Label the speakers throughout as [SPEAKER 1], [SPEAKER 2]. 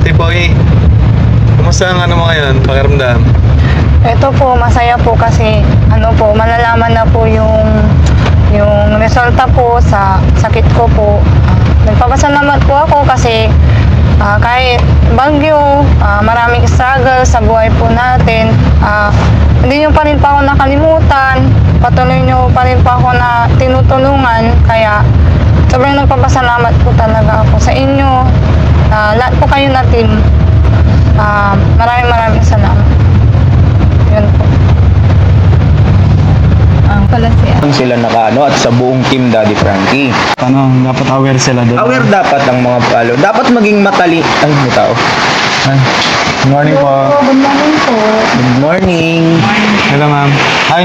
[SPEAKER 1] Ate Poy, kumusta ang ano mo ngayon, pakiramdam?
[SPEAKER 2] Ito po, masaya po kasi ano po, malalaman na po yung resulta po sa sakit ko po. Nagpapasalamat po ako kasi kahit bagyo, maraming struggle sa buhay po natin, hindi nyo pa rin pa ako nakalimutan, patuloy nyo pa rin pa ako na tinutulungan, kaya sobrang nagpapasalamat po talaga ako sa inyo. Lahat po kayo na team. Maraming salamat. Yun po. Pala siya.
[SPEAKER 3] Sila nakaano at sa buong team Daddy Frankie.
[SPEAKER 1] Ano, dapat aware sila doon.
[SPEAKER 3] Aware dapat ang mga palo. Dapat maging matali. Ay, may tao.
[SPEAKER 1] Ay, good morning po.
[SPEAKER 2] Good morning po.
[SPEAKER 3] Good morning.
[SPEAKER 1] Hello ma'am. Ay,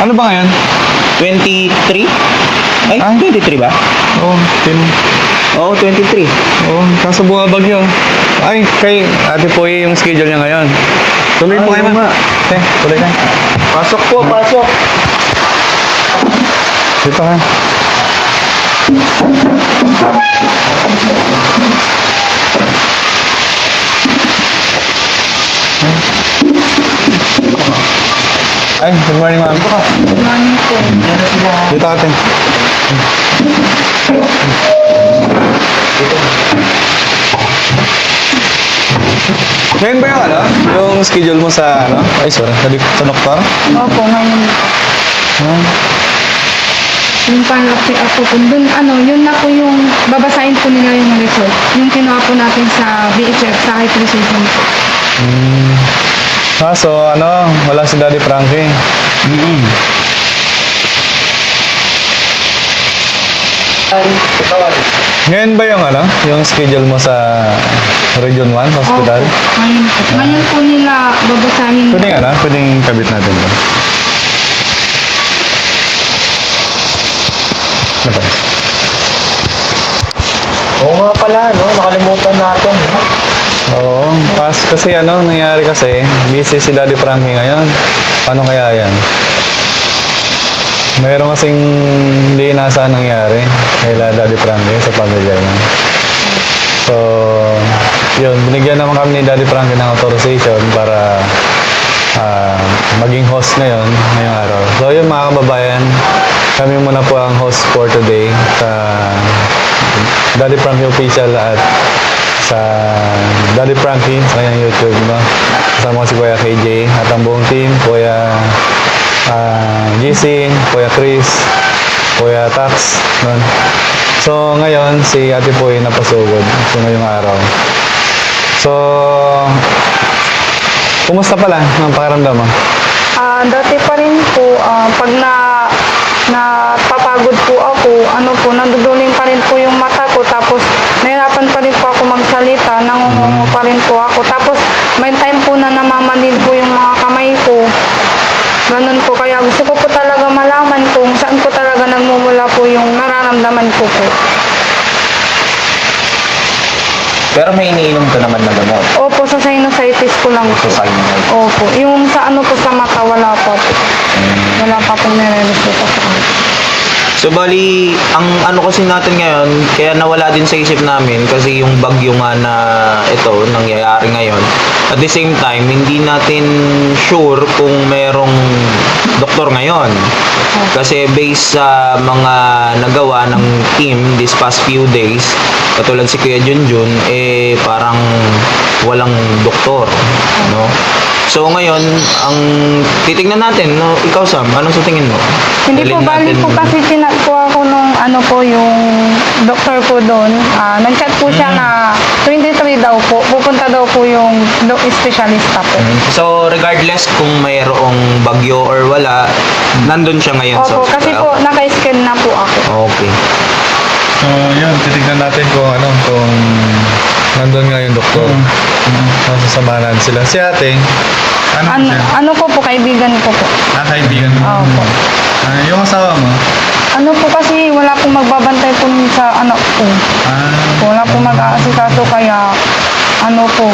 [SPEAKER 1] ano ba ngayon?
[SPEAKER 3] 23? Ay,
[SPEAKER 1] Ah?
[SPEAKER 3] 23 ba?
[SPEAKER 1] Oo,
[SPEAKER 3] Oo, 23.
[SPEAKER 1] kaso bumabagyo. Ay, kay Ate Poy yung schedule niya ngayon. Tuloy po
[SPEAKER 3] Ay,
[SPEAKER 1] kayo
[SPEAKER 3] oo nga.
[SPEAKER 1] ma'am. Okay, tuloy kayo.
[SPEAKER 3] Pasok po, pasok.
[SPEAKER 1] Dito ka. Ay, good morning ma'am.
[SPEAKER 2] Good morning po.
[SPEAKER 1] Dito ate. Ngayon ba yung ano? Yung schedule mo sa ano? Ay, sorry. Sa doktor?
[SPEAKER 2] Opo, ngayon po.
[SPEAKER 1] Hmm.
[SPEAKER 2] Yung panlapit ako po, dun yun na po yung babasahin po nila yung result. Yung kinuha po natin sa VHF, sa high precision po.
[SPEAKER 1] So ano, wala si Daddy Frankie. Ngayon ba yung ano? Yung schedule mo sa Region 1 Hospital?
[SPEAKER 2] Opo, ngayon po. Ngayon po nila babasahin.
[SPEAKER 1] Pwedeng ano? Pwedeng kabit natin to. Ano ba?
[SPEAKER 3] Oo nga pala, no? Nakalimutan natin. No?
[SPEAKER 1] Oo, kasi ano, nangyari kasi, busy si Daddy Frankie ngayon. Paano kaya yan? Mayroon kasing hindi inaasahan nangyari kay Daddy Frankie sa pamilya niya. So, yun, binigyan naman kami ni Daddy Frankie ng authorization para maging host ngayon, ngayong araw. So, yun mga kababayan, kami muna po ang host for today sa Daddy Frankie Official at sa Daddy Frankie sa kanyang YouTube, no? Kasama ko si Kuya KJ at ang buong team, Kuya GC, Kuya Chris, Kuya Tax, no? So ngayon si Ate Poy napasugod so ngayong araw. So kumusta pala ang pakiramdam mo?
[SPEAKER 2] Dati pa rin po, pag napapagod po ako, nanduduling pa rin po yung mata ko, tapos nahirapan pa rin po ako magsalita, nangungungo pa rin po ako, tapos may time po na namamanid po yung mga kamay ko. Ganun po, kaya gusto ko po talaga malaman kung saan po talaga nagmumula po yung nararamdaman ko po.
[SPEAKER 3] Pero may iniinom ka naman na gamot.
[SPEAKER 2] Opo, sa sinusitis ko lang po.
[SPEAKER 3] Sa sinusitis.
[SPEAKER 2] Opo, yung sa po sa mata, wala pa po. Wala pa po nire-reseta sa akin.
[SPEAKER 3] So bali, ang ano kasi natin ngayon, kaya nawala din sa isip namin kasi yung bagyo nga na ito, nangyayari ngayon. At the same time, hindi natin sure kung merong doktor ngayon. Kasi based sa mga nagawa ng team this past few days, katulad si Kuya Junjun, parang walang doktor, no? So ngayon, ang titignan natin, no, ikaw Sam, anong sa tingin mo?
[SPEAKER 2] Hindi po,
[SPEAKER 3] Galing
[SPEAKER 2] bali
[SPEAKER 3] natin-
[SPEAKER 2] po kasi chinat po ako nung yung doktor po doon. Nag-chat po siya na 23 daw po, pupunta daw po yung specialista po.
[SPEAKER 3] So regardless kung mayroong bagyo or wala, nandun siya ngayon sa
[SPEAKER 2] Opo, kasi
[SPEAKER 3] hospital.
[SPEAKER 2] po naka-scan na po ako.
[SPEAKER 3] Okay.
[SPEAKER 1] So yun, titignan natin kung nandun nga yung doktor. Nasasamahan sila. Si ate,
[SPEAKER 2] Ano ko po, kaibigan ko po.
[SPEAKER 1] kaibigan mo.
[SPEAKER 2] Opo.
[SPEAKER 1] Yung asawa mo?
[SPEAKER 2] Po kasi wala pong magbabantay po sa anak ko. Wala pong mag-aasikaso, kaya po,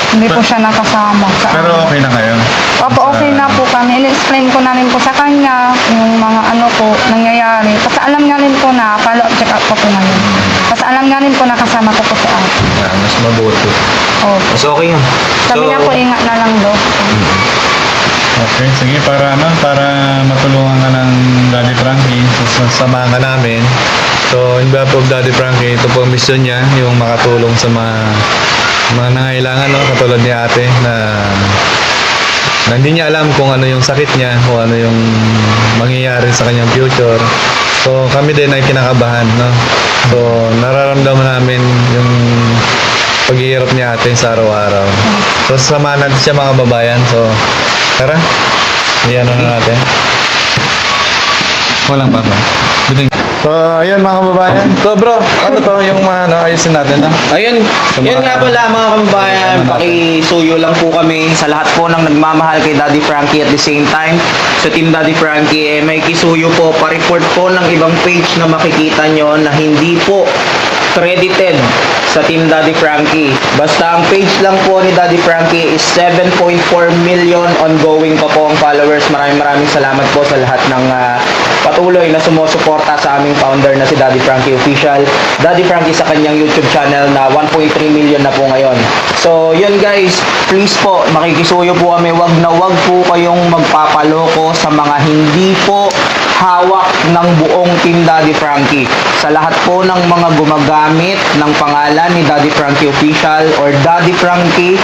[SPEAKER 2] hindi po siya nakasama sa
[SPEAKER 1] Pero okay na kayo?
[SPEAKER 2] Opo, okay na po kami. In-explain ko na rin po sa kanya yung mga po nangyayari. Kasi alam nga rin po na follow-up check-up ko po ngayon. Kasi alam nga rin po na kasama ko po sa akin.
[SPEAKER 1] Mas mabuti.
[SPEAKER 2] Opo.
[SPEAKER 3] Mas okay yun.
[SPEAKER 2] Sabi niya po, ingat na lang daw.
[SPEAKER 1] Okay, sige, para matulungan ka ng Daddy Frankie, samahan ka namin. So, in behalf of Daddy Frankie, ito po ang mission niya, yung makatulong sa mga nangailangan, no? Katulad ni ate na hindi niya alam kung ano yung sakit niya, kung ano yung mangyayari sa kanyang future. So, kami din ay kinakabahan, no? So, nararamdaman namin yung paghihirap ni ate sa araw-araw. So, samahan natin siya mga babayan. So, tara, iyan na natin. Walang pa ba? So, ayun mga kababayan. So, bro, ano to yung ayusin natin, ha?
[SPEAKER 3] Ayun, yun nga pala mga kababayan, pakisuyo lang po kami sa lahat po ng nagmamahal kay Daddy Frankie at the same time sa Team Daddy Frankie, may kisuyo po, pa-report po ng ibang page na makikita nyo na hindi po credited sa Team Daddy Frankie. Basta ang page lang po ni Daddy Frankie is 7.4 million ongoing pa po ang followers. Maraming salamat po sa lahat ng patuloy na sumusuporta sa aming founder na si Daddy Frankie Official. Daddy Frankie sa kanyang YouTube channel na 1.3 million na po ngayon. So, yun guys, please po, makikisuyo po kami. Wag po kayong magpapaloko sa mga hindi po hawak ng buong Team Daddy Frankie. Sa lahat po ng mga gumagamit ng pangalan ni Daddy Frankie Official or Daddy Frankie,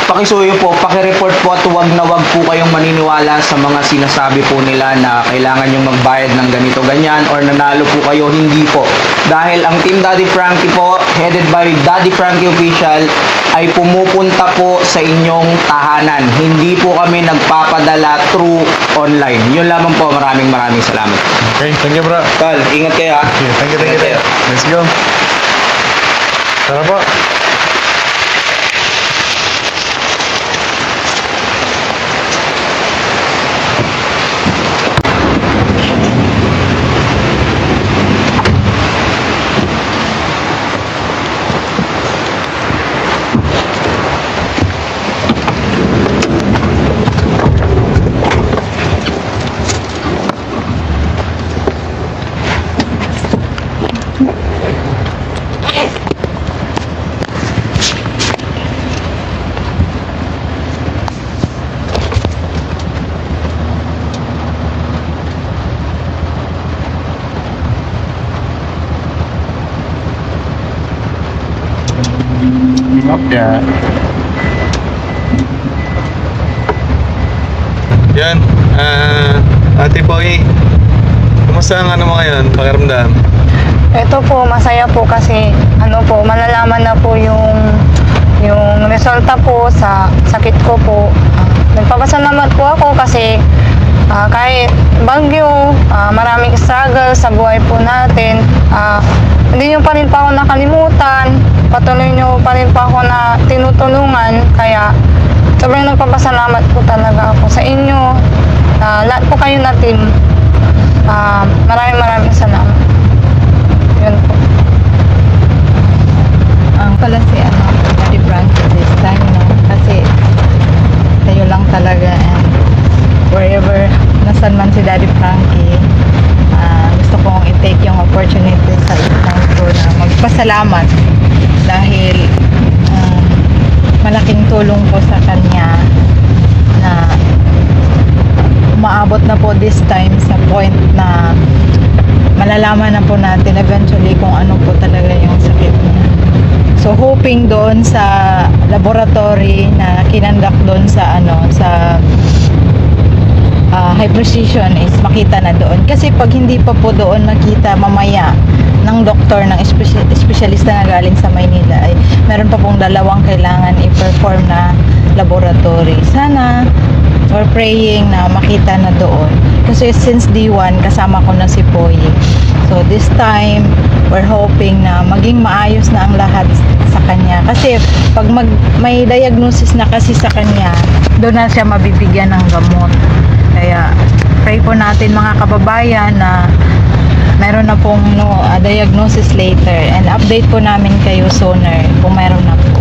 [SPEAKER 3] pakisuyo po, pakireport po at wag po kayong maniniwala sa mga sinasabi po nila na kailangan yung magbayad ng ganito ganyan or nanalo po kayo. Hindi po. Dahil ang Team Daddy Frankie po, headed by Daddy Frankie Official, ay pumupunta po sa inyong tahanan. Hindi po kami nagpapadala through online. Yun lamang po. Maraming salamat.
[SPEAKER 1] Okay, thank you, bro.
[SPEAKER 3] Tal, ingat kayo ha.
[SPEAKER 1] Okay, thank you.
[SPEAKER 3] Ingat kayo.
[SPEAKER 1] Let's go. Tara po. Yeah. Yan. Ate Poy, kumusta ang ano mo ngayon? Pakiramdam?
[SPEAKER 2] Ito po, masaya po kasi malalaman na po yung resulta po sa sakit ko po. Nagpapasalamat po ako kasi kahit bagyo, maraming struggle sa buhay po natin, hindi nyo pa rin pa ako nakalimutan, patuloy nyo pa rin pa ako na tinutulungan, kaya sobrang nagpapasalamat po talaga ako sa inyo, lahat po kayo na team. Maraming salamat. Yun po.
[SPEAKER 4] Ang pala si Daddy Frankie this time, no? Kasi tayo lang talaga, and wherever nasan man si Daddy Frankie, gusto kong i-take yung opportunity sa time ko na magpasalamat dahil malaking tulong po sa kanya na umaabot na po this time sa point na malalaman na po natin eventually kung ano po talaga yung sakit niya. So hoping doon sa laboratory na kinandak doon sa high precision is makita na doon. Kasi pag hindi pa po doon makita mamaya ng doktor, ng espesyalista na galing sa Maynila, ay meron pa pong dalawang kailangan i-perform na laboratory. Sana we're praying na makita na doon. Kasi since D1, kasama ko na si Poy. So this time, we're hoping na maging maayos na ang lahat sa kanya. Kasi pag may diagnosis na kasi sa kanya, doon na siya mabibigyan ng gamot. Kaya pray po natin mga kababayan na meron na pong diagnosis later, and update po namin kayo sooner kung meron na po.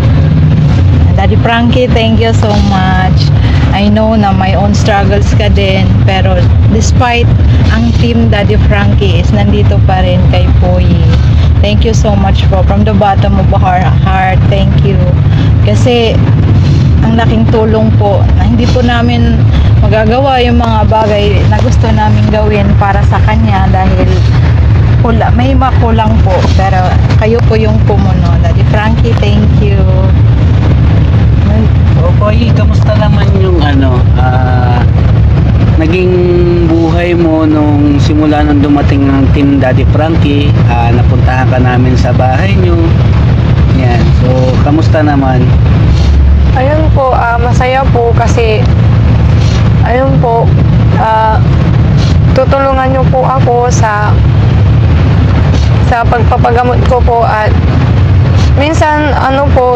[SPEAKER 4] Daddy Frankie, thank you so much. I know na may own struggles ka din, pero despite ang team Daddy Frankie is nandito pa rin kay Poy. Thank you so much po from the bottom of our heart. Thank you. Kasi ang laking tulong po na hindi po namin magagawa yung mga bagay na gusto namin gawin para sa kanya dahil may makulang po, pero kayo po yung pumuno. Daddy Frankie, thank you.
[SPEAKER 5] O Boy, kamusta naman yung naging buhay mo nung simula nung dumating ng Team Daddy Frankie, napuntahan ka namin sa bahay nyo. Yan. So, kamusta naman?
[SPEAKER 2] Ayun po, masaya po kasi ayun po, tutulungan niyo po ako sa pagpapagamot ko po at minsan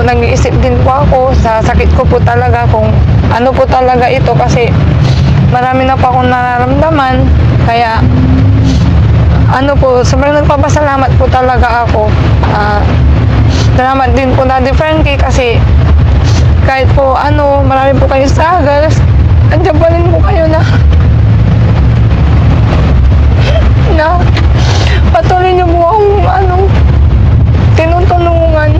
[SPEAKER 2] nag-iisip din po ako sa sakit ko po talaga kung ano po talaga ito kasi marami na po akong nararamdaman kaya sobrang nagpapasalamat po talaga ako. Salamat din po Daddy Frankie kasi kahit po marami po kayo struggles, andiyan pa rin po kayo na patuloy niyo po akong tinutulungan.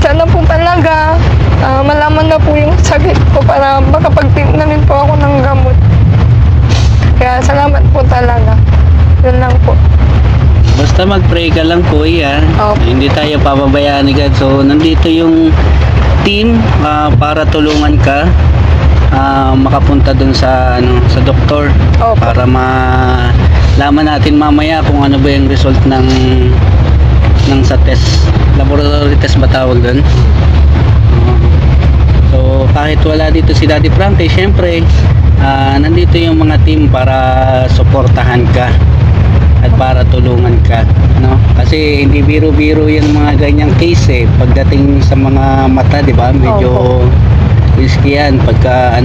[SPEAKER 2] Sana po talaga malaman na po yung sakit ko para makapagtinda na rin po ako ng gamot. Kaya salamat po talaga. Yun lang po.
[SPEAKER 5] Basta mag-pray ka lang po,
[SPEAKER 2] Opo.
[SPEAKER 5] Hindi tayo pababayaan ni God. So, nandito yung team para tulungan ka makapunta dun sa doktor.
[SPEAKER 2] Opo.
[SPEAKER 5] Para malaman natin mamaya kung ano ba yung result ng sa test. Laboratory test ba tawag dun? So, kahit wala dito si Daddy Frankie, syempre, nandito yung mga team para suportahan ka at para tulungan ka, no? Kasi hindi biro-biro yung mga ganyang case pagdating sa mga mata, di ba? Medyo risky yan pagka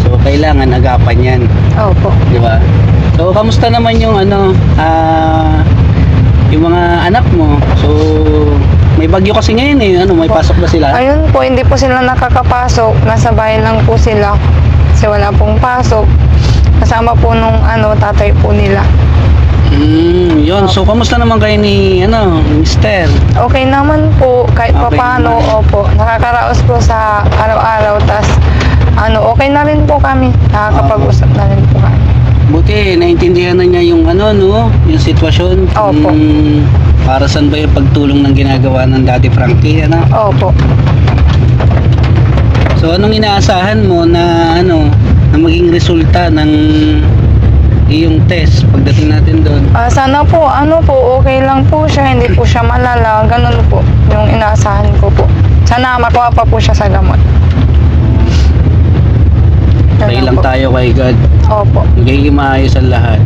[SPEAKER 5] so kailangan agapan yan,
[SPEAKER 2] Opo.
[SPEAKER 5] di ba? So kamusta naman yung yung mga anak mo? So may bagyo kasi ngayon may pasok ba sila?
[SPEAKER 2] Ayun po, hindi po sila nakakapasok. Nasa bahay lang po sila. Kasi wala pong pasok. Kasama po nung tatay po nila.
[SPEAKER 5] Yun. So kamusta naman kayo ni Mister?
[SPEAKER 2] Okay naman po, kahit
[SPEAKER 5] Okay
[SPEAKER 2] papaano,
[SPEAKER 5] naman.
[SPEAKER 2] opo. Nakakaraos po sa araw-araw. Tas, okay na rin po kami. Nakakapag-usap na rin po kami.
[SPEAKER 5] Buti, naintindihan na niya yung yung sitwasyon.
[SPEAKER 2] Opo.
[SPEAKER 5] Para saan ba yung pagtulong ng ginagawa ng Daddy Frankie,
[SPEAKER 2] Opo.
[SPEAKER 5] So, anong inaasahan mo na na maging resulta ng iyong test pagdating natin doon?
[SPEAKER 2] Sana po, okay lang po siya. Hindi po siya malala. Ganun po yung inaasahan ko po. Sana makuha pa po siya sa gamot.
[SPEAKER 5] Pray lang
[SPEAKER 2] po.
[SPEAKER 5] tayo kay God.
[SPEAKER 2] Opo.
[SPEAKER 5] Magiging maayos ang lahat.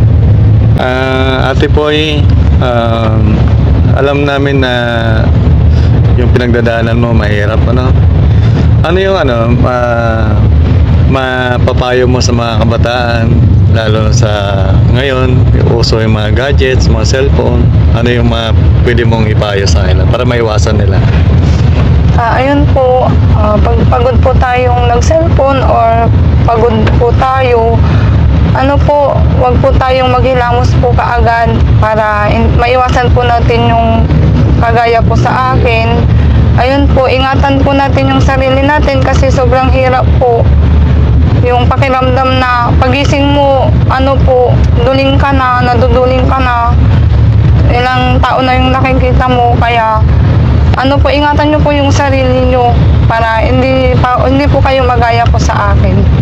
[SPEAKER 1] Ate Poy, alam namin na yung pinagdadaanan mo mahirap, ano yung mapapayo mo sa mga kabataan, lalo sa ngayon, uso yung mga gadgets, mga cellphone, ano yung pwede mong ipayo sa kanila para maiwasan nila?
[SPEAKER 2] Ayun po, pag pagod po tayong nag-cellphone or pagod po tayo, wag po tayong maghilamos po kaagad para maiwasan po natin yung kagaya po sa akin. Ayun po, ingatan po natin yung sarili natin kasi sobrang hirap po. Yung pakiramdam na pagising mo, duling ka na, naduduling ka na. Ilang tao na yung nakikita mo, kaya ingatan nyo po yung sarili nyo para hindi po kayo magaya po sa akin.